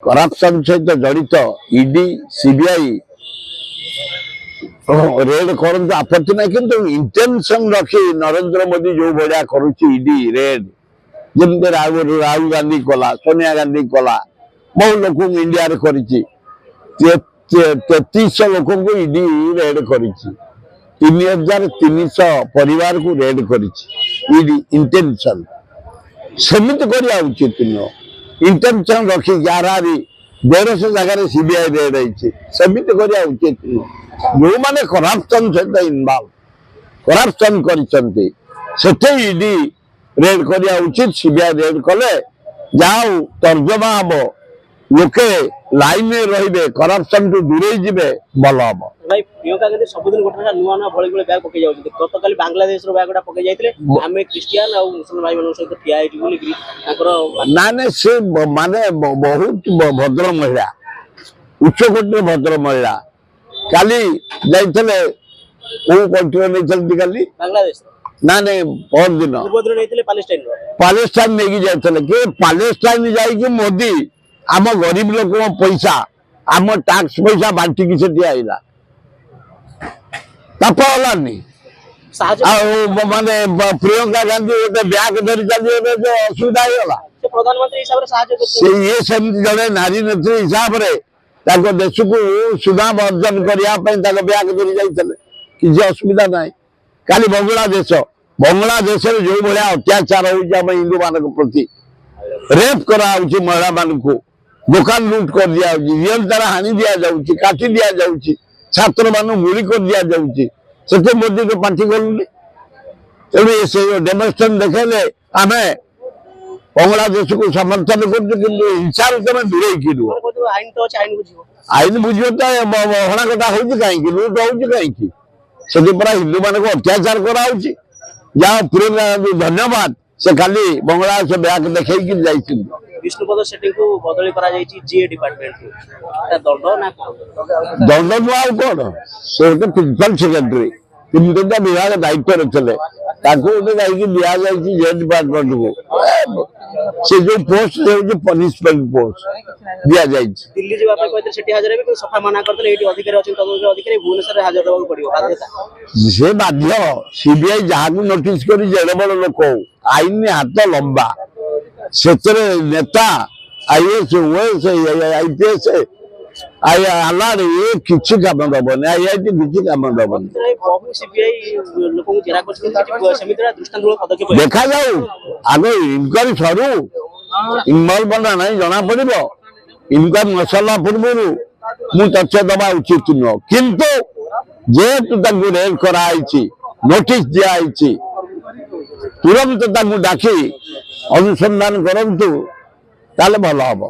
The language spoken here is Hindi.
करप्शन सहित जड़ित ईडी सीबीआई रेड करते आपत्ति ना कि इंटेंशन रखी नरेंद्र मोदी जो भाया करुच्ची रेड जमी राहुल गांधी कला सोनिया गांधी कला बहु लोक इंडिया कर 3300 लोक ईडी रेड कर 3300 परिवार को रेड कर इंटेंशन सेमित करवा उचित नुह इंटेंशन रखी 1100 जगह सीबीआई रेड होमित करवा उचित नुह जो मैंने करप्शन सहित इनवल्व करप्शन करते ईडी रेड करवा उचित सीबीआई रेड कले जाओ तर्जमा हम लोके लाइन रे करप्शन टू दूरे जीवे भल हम भाई प्रियंका गांधी सबुदिन गोटे नुआ नुआ भली भली बैग पकई जाउछथि गतकाली बांग्लादेश रो बैगटा पकई जाइतले हमें क्रिश्चियन और मुसलमान भाई मानन सहित ठिया हेठी बोली कि ताकर ना ना से माने बहुत भद्र महिला उच्चकोटी भद्र महिला काली जाइतले ओ कंट्री नै चलती काली बांग्लादेश ना नहीं बहुत दिन पूर्वदिन नैतिले पालेस्टाइन नहीं जाइतले के पालेस्टाइन जाई कि मोदी आम गरीब लोक पैसा आम टैक्स पैसा बांटी की से आईला ताप हलानी माने प्रियंका गांधी गोटे ब्याग धरी चलिए जो असुविधा होगा प्रधानमंत्री हिसाब से ये सेमती जड़े नारी नेत्री हिसाब से देश को सुनाम अर्जन करने ब्याग धरी जाते किसी असुविधा ना खाली बांग्लादेश जो भाया अत्याचार होम हिंदू मान प्रति रेप करा महिला मान को दुकान लुट कर दिया रियल तार हानि दि जाऊँगी काटी दि जाऊँगी छात्र मान गुली कर दि जाऊँगी से मोदी को पार्टी करूनी तेणु से डेमोन्स्ट्रेशन देखेले आम बांग्लादेश को समर्थन कर हिंसार तुम दूरे आईन बुझ तो हणा कटा हो कहीं लुट हो कहीं से हिंदू मान को अत्याचार कराऊँगी जहाँ प्रियंका गांधी धन्यवाद से खाली बांग्लादेश बैग देखी जाती विष्णुपद सेठी को बदली करा जायछि जीए डिपार्टमेंट को दंड ना दंड नुआ कौन से प्रिंसिपल सेक्रेटरी 3 विभाग दायित्व थे जे डिपार्टमेंट को से जो पोस्ट पनिशमेंट पोस्ट दि जाए दिल्ली जीवा कहते सेठी हाजर हेबे सफा मना करते एठी अधिकारी अछि तदंत अधिकारी भुवनेश्वर हाजर देबा पड़ियो बाध्यता से बाध्य सीबीआई जहाँ को नोटिस करी जेड़े बड़ लोक आईन हाथ लंबा से नेता आईएएस ओएस आईपीएस आलार ये किसी काम दबन आईआईटी किसी काम दबन देखा जाऊ आग इनक्वारी सरू इनवल्वमेंट ना जना पड़ो इनक्वारी न सरला पूर्व मु तथ्य दबा उचित नुह किंतु जेहेतु रेड कराई नोटिस दिखाई तुरंत डाकी अनुसंधान करंतु ताले भल हम।